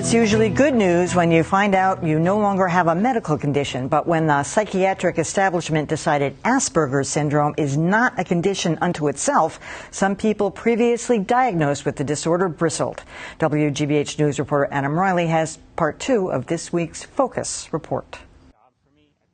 It's usually good news when you find out you no longer have a medical condition, but when the psychiatric establishment decided Asperger's syndrome is not a condition unto itself, some people previously diagnosed with the disorder bristled. WGBH News reporter Adam Riley has part 2 of this week's Focus report.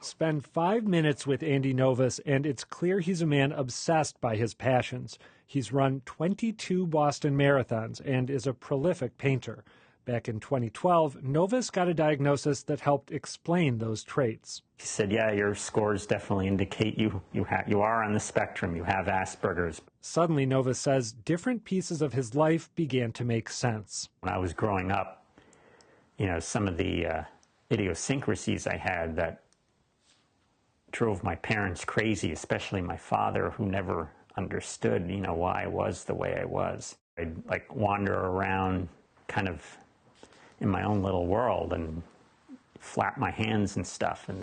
Spend 5 minutes with Andy Novus, and it's clear he's a man obsessed by his passions. He's run 22 Boston marathons and is a prolific painter. Back in 2012, Novus got a diagnosis that helped explain those traits. He said, yeah, your scores definitely indicate you are on the spectrum. You have Asperger's. Suddenly, Novus says different pieces of his life began to make sense. When I was growing up, some of the idiosyncrasies I had that drove my parents crazy, especially my father, who never understood, why I was the way I was. I'd wander around kind of in my own little world and flap my hands and stuff, and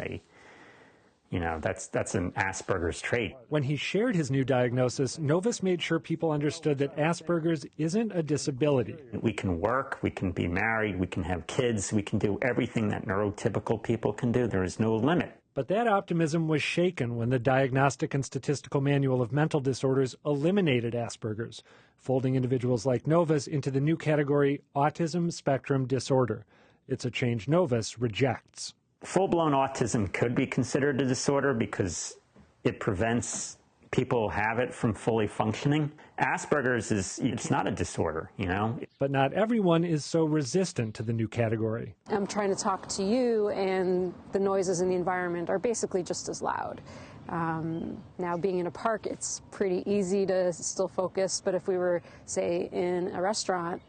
that's an Asperger's trait. When he shared his new diagnosis, Novus made sure people understood that Asperger's isn't a disability. We can work, we can be married, we can have kids, we can do everything that neurotypical people can do. There is no limit. But that optimism was shaken when the Diagnostic and Statistical Manual of Mental Disorders eliminated Asperger's, folding individuals like Novus into the new category Autism Spectrum Disorder. It's a change Novus rejects. Full-blown autism could be considered a disorder because it prevents people who have it from fully functioning. Asperger's it's not a disorder, But not everyone is so resistant to the new category. I'm trying to talk to you, and the noises in the environment are basically just as loud. Now, being in a park, it's pretty easy to still focus, but if we were, say, in a restaurant,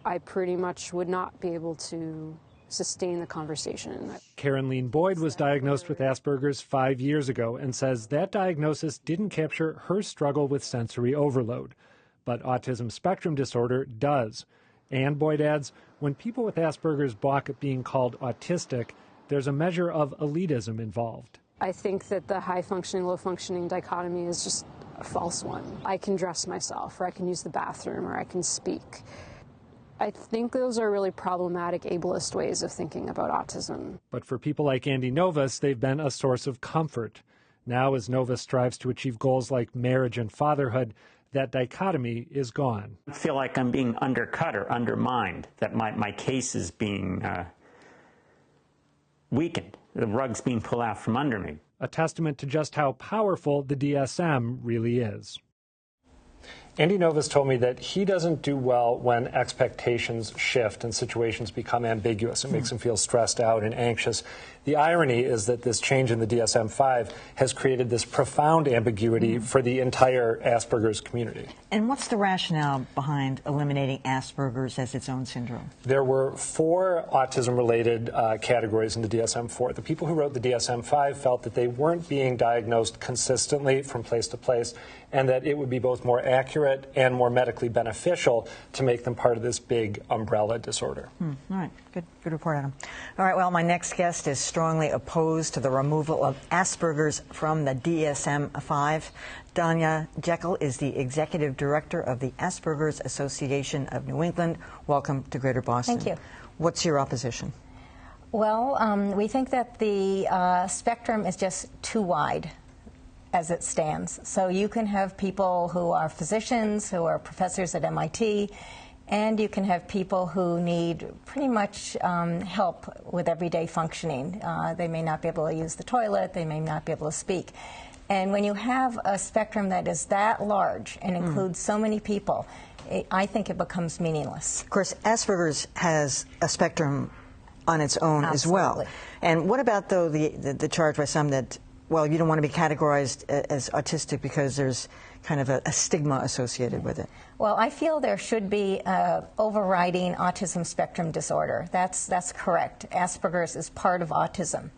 I pretty much would not be able to sustain the conversation. Karen Lean Boyd was diagnosed with Asperger's 5 years ago and says that diagnosis didn't capture her struggle with sensory overload. But autism spectrum disorder does. And Boyd adds, when people with Asperger's balk at being called autistic, there's a measure of elitism involved. I think that the high-functioning, low-functioning dichotomy is just a false one. I can dress myself, or I can use the bathroom, or I can speak. I think those are really problematic ableist ways of thinking about autism. But for people like Andy Novus, they've been a source of comfort. Now, as Novus strives to achieve goals like marriage and fatherhood, that dichotomy is gone. I feel like I'm being undercut or undermined, that my case is being weakened. The rug's being pulled out from under me. A testament to just how powerful the DSM really is. Andy Novus told me that he doesn't do well when expectations shift and situations become ambiguous. It makes him feel stressed out and anxious. The irony is that this change in the DSM-5 has created this profound ambiguity for the entire Asperger's community. And what's the rationale behind eliminating Asperger's as its own syndrome? There were 4 autism-related categories in the DSM-4. The people who wrote the DSM-5 felt that they weren't being diagnosed consistently from place to place, and that it would be both more accurate and more medically beneficial to make them part of this big umbrella disorder. All right, good report, Adam. All right, well, my next guest is strongly opposed to the removal of Asperger's from the DSM-5. Danya Jekyll is the Executive Director of the Asperger's Association of New England. Welcome to Greater Boston. Thank you. What's your opposition? Well, we think that the spectrum is just too wide as it stands. So you can have people who are physicians, who are professors at MIT, and you can have people who need pretty much help with everyday functioning. They may not be able to use the toilet, they may not be able to speak. And when you have a spectrum that is that large and includes so many people, I think it becomes meaningless. Of course, Asperger's has a spectrum on its own as well. And what about, though, the charge by some that, well, you don't want to be categorized as autistic because there's kind of a stigma associated with it? Well, I feel there should be overriding autism spectrum disorder. That's correct. Asperger's is part of autism.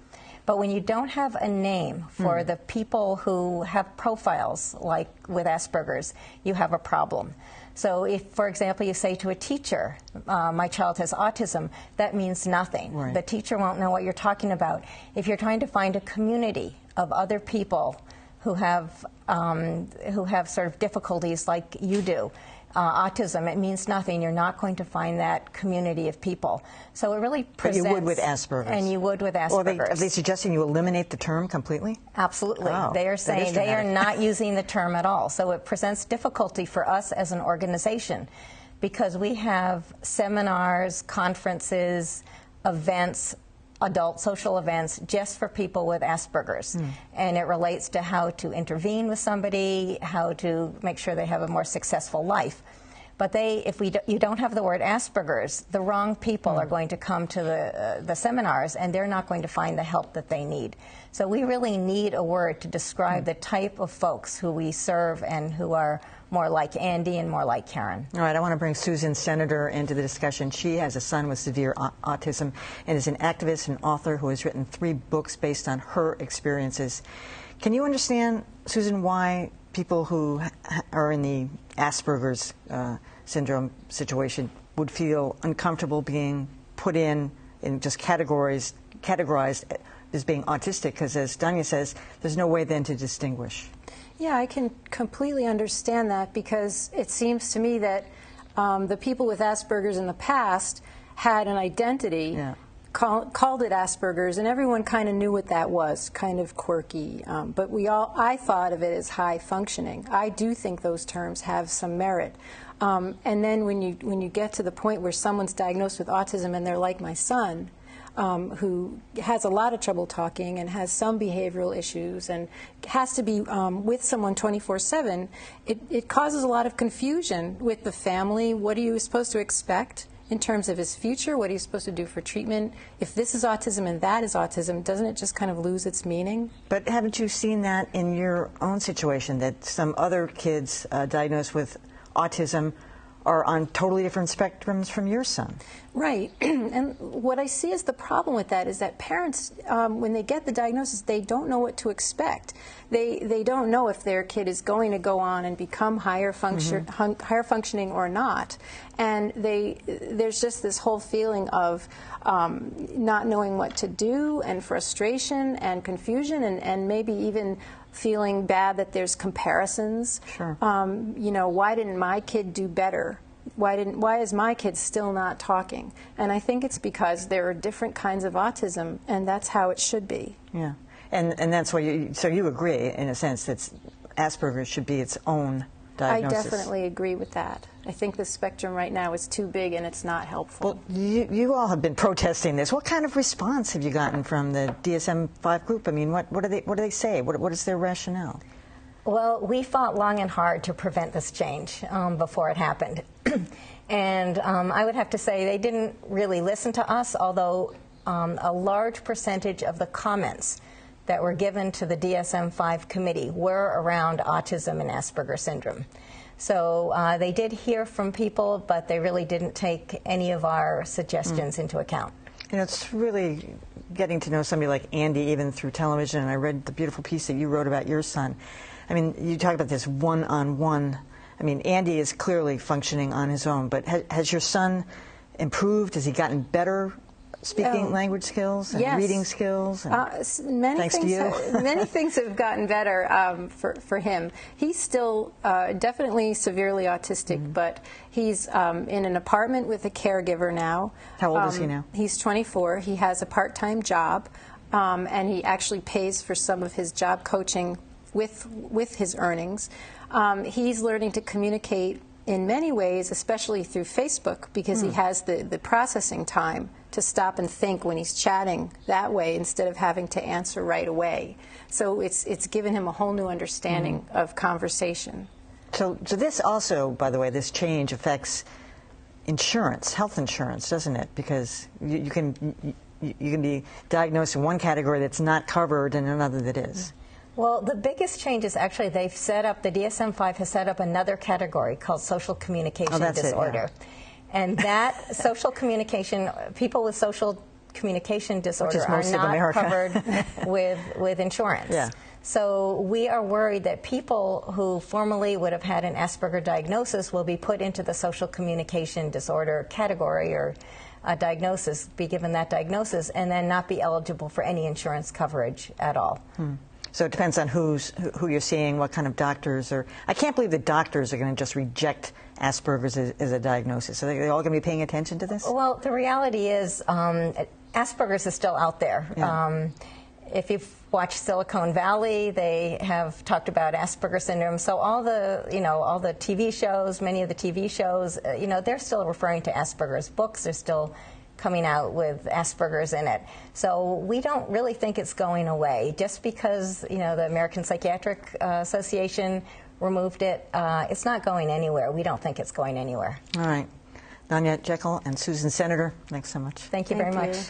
But when you don't have a name for the people who have profiles like with Asperger's, you have a problem. So if, for example, you say to a teacher, my child has autism, that means nothing. Right. The teacher won't know what you're talking about. If you're trying to find a community of other people who have sort of difficulties like you do, autism, it means nothing. You're not going to find that community of people. So it really presents... But you would with Asperger's. And you would with Asperger's. Or are they suggesting you eliminate the term completely? Absolutely. Oh, they are saying they are not using the term at all. So it presents difficulty for us as an organization because we have seminars, conferences, events, adult social events just for people with Asperger's. And it relates to how to intervene with somebody, how to make sure they have a more successful life. But if you don't have the word Asperger's, the wrong people are going to come to the seminars, and they're not going to find the help that they need. So we really need a word to describe the type of folks who we serve and who are more like Andy and more like Karen. All right, I want to bring Susan Senator into the discussion. She has a son with severe autism and is an activist and author who has written 3 books based on her experiences. Can you understand, Susan, why people who are in the Asperger's syndrome situation would feel uncomfortable being put in just categorized as being autistic? Because as Danya says, there's no way then to distinguish. Yeah, I can completely understand that because it seems to me that the people with Asperger's in the past had an identity, called it Asperger's, and everyone kind of knew what that was, kind of quirky. But I thought of it as high functioning. I do think those terms have some merit. And then when you get to the point where someone's diagnosed with autism and they're like my son, who has a lot of trouble talking and has some behavioral issues and has to be with someone 24/7, it causes a lot of confusion with the family. What are you supposed to expect in terms of his future? What are you supposed to do for treatment? If this is autism and that is autism, doesn't it just kind of lose its meaning? But haven't you seen that in your own situation, that some other kids diagnosed with autism are on totally different spectrums from your son? Right. And what I see as the problem with that is that parents, when they get the diagnosis, they don't know what to expect. They don't know if their kid is going to go on and become higher functioning or not. And there's just this whole feeling of not knowing what to do, and frustration and confusion, and maybe even feeling bad that there's comparisons. Sure. You know, why didn't my kid do better? Why is my kid still not talking? And I think it's because there are different kinds of autism, and that's how it should be. Yeah, and that's why so you agree, in a sense, that Asperger's should be its own diagnosis. I definitely agree with that. I think the spectrum right now is too big and it's not helpful. Well, you all have been protesting this. What kind of response have you gotten from the DSM-5 group? I mean, what do they say? What is their rationale? Well, we fought long and hard to prevent this change before it happened. And I would have to say they didn't really listen to us, although a large percentage of the comments that were given to the DSM-5 committee were around autism and Asperger syndrome. So they did hear from people, but they really didn't take any of our suggestions into account. You know, it's really getting to know somebody like Andy, even through television, and I read the beautiful piece that you wrote about your son. I mean, you talk about this one-on-one. I mean, Andy is clearly functioning on his own, but has your son improved? Has he gotten better speaking language skills and reading skills? And thanks to you? Many things have gotten better for him. He's still definitely severely autistic, but he's in an apartment with a caregiver now. How old is he now? He's 24. He has a part-time job, and he actually pays for some of his job coaching with his earnings. He's learning to communicate in many ways, especially through Facebook, because he has the processing time to stop and think when he's chatting that way instead of having to answer right away. So it's given him a whole new understanding of conversation. So this also, by the way, this change affects insurance, health insurance, doesn't it? Because you can be diagnosed in one category that's not covered and another that is. Well, the biggest change is actually the DSM-5 has set up another category called social communication disorder. And that social communication, people with social communication disorder are not covered with insurance. Yeah. So we are worried that people who formerly would have had an Asperger diagnosis will be put into the social communication disorder category or diagnosis, be given that diagnosis, and then not be eligible for any insurance coverage at all. So it depends on who you're seeing, what kind of doctors are. I can't believe that doctors are going to just reject Asperger's as a diagnosis. Are they all going to be paying attention to this? Well, the reality is Asperger's is still out there. Yeah. If you've watched Silicon Valley, they have talked about Asperger syndrome. So all the TV shows, many of the TV shows, they're still referring to Asperger's. Books are still coming out with Asperger's in it. So we don't really think it's going away. Just because, the American Psychiatric Association removed it, it's not going anywhere. We don't think it's going anywhere. All right. Nanya Jekyll and Susan Senator, thanks so much. Thank you very much.